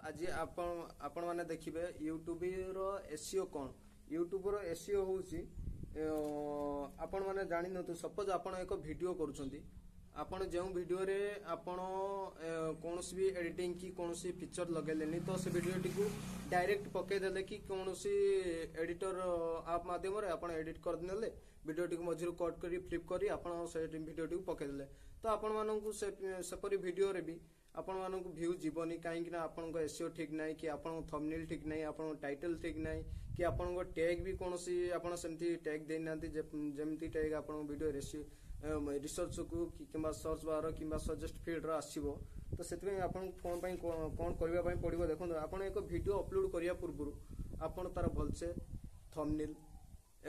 आज आपण माने देखिबे यूट्यूब रो एसईओ कोन यूट्यूब रो एसईओ होउची आपण माने जानि न तो सपोज आपण एक वीडियो करूछंती आपण जेउ वीडियो रे आपण कोनोसी भी एडिटिंग की कोनोसी पिक्चर लगेलेनी तो से वीडियो टी को डायरेक्ट पके देले कि कोनोसी एडिटर आप माध्यम रे आपण एडिट कर देले वीडियो टी को मझिरु कट करी फ्लिप करी आपण से वीडियो टी को पके देले तो आपण माननकु से परी वीडियो रे भी आपण माननकु व्यू जीवनी काहे कि ना आपण को एसईओ ठीक नाही कि आपण थंबनेल ठीक नाही आपण टाइटल ठीक नाही कि आपण को टैग भी कोनोसी आपण सेमती टैग देइ नांती जेमती टैग आपण वीडियो रिसर्च को किंबा सर्च बार किंबा सजेस्ट फील्ड रो आसीबो तो सेतबे आपण फोन पई कोन करबा पई पड़िबो देखो आपण एक वीडियो अपलोड करिया पूर्व आपण तार भलसे थंबनेल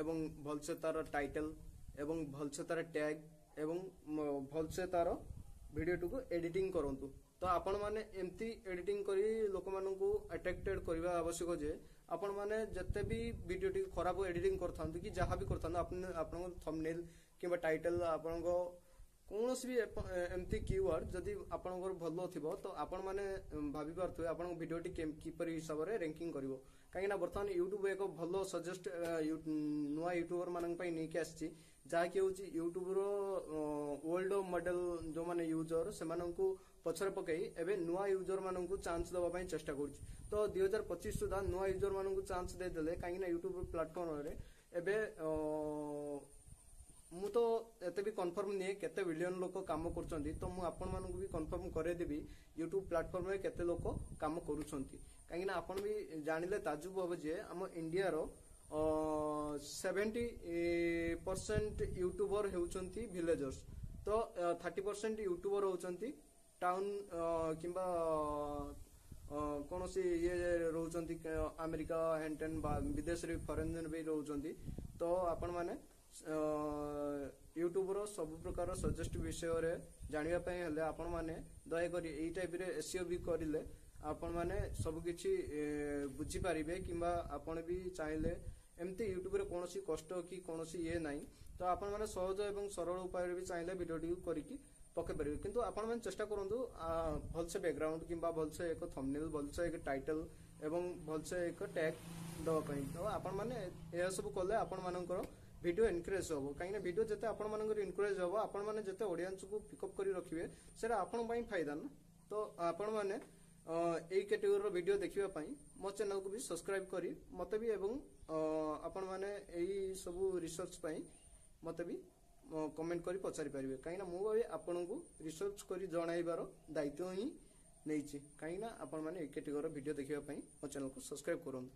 एवं भलसे तार टाइटल एवं भलसे तार टैग एवं भलसे तार वीडियो को एडिटिंग करंतु तो आपण माने एमती एडिटिंग करी लोक मानन को अट्रैक्टेड करबा आवश्यक जे आपण माने जत्ते भी वीडियो टी खराब एडिटिंग करथांतु कि जहां भी करथांतु आपण थंबनेल किबा टाइटल आपण को कोनोसी भी एमती कीवर्ड जदी आपण को भलो थिबो तो आपण माने भाबी पारथु आपण वीडियो टी किपर हिसाब रे रैंकिंग करिवो काहे ना वर्तमान YouTube एक भलो सजेस्ट नुवा यूट्यूबर मानन पई नै के आछि जा कि होची YouTube रो ओल्ड मॉडल जो माने यूजर से मानन को पछर पकई एबे नुवा यूजर मानन को चांस दबा पई चेष्टा करछि तो 2025 सुधा नुवा यूजर मानन को चांस दे देले काहे ना YouTube प्लेटफॉर्म रे एबे मु तो एते भी कंफर्म नहीं केते बिलियन लोक काम करछंती तो मु आपण मानन को भी कंफर्म करे देबी YouTube प्लेटफॉर्म रे केते लोक काम करूछंती काहे ना आपण भी जानिले ताजुब होबे जे हम इंडिया रो 70% यूट्यूबर हेउचंती विलेजर्स तो 30% यूट्यूबर होचंती टाउन किंबा कोनोसी ये रहउचंती अमेरिका हेंटन विदेश रे फॉरेन भी रहउचंती तो आपण माने यूट्यूब रो सब प्रकार सजेस्ट विषय रे जानिबा पई हले आपण माने दया करी एई टाइप रे एसईओ भी करिले आपण माने सब किछि बुझी पारिबे किंबा आपण भी चाहिले एमती यूट्यूब रे कोनोसी कष्ट की कोनोसी ये नाही तो आपण माने सहज एवं सरल उपाय रे भी चाहिले वीडियो टी करिकि पके परिबे किंतु आपण माने चेष्टा करंतु भलसे बैकग्राउंड किंबा भलसे एक थंबनेल भलसे एक टाइटल एवं भलसे एक टैग दवा पई तो आपण माने ए सब करले आपण मानकर वीडियो एनकरेज होबो काइना वीडियो जते आपण मानकर एनकरेज होबो आपण माने जते ऑडियंस को पिकअप करी रखिबे सेरा आपण पई फायदा ना तो आपण माने एई कैटेगरी रो वीडियो देखिबा पई मो चैनल को भी सब्सक्राइब करी मते भी एवं आपण माने एई सब रिसर्च पई मते भी कमेंट करी पचारि परिबे काइना मु भी आपण को रिसर्च करी जणाइबारो दायित्व ही नैछि काइना आपण माने एई कैटेगरी रो वीडियो देखिबा पई मो चैनल को सब्सक्राइब करंतु।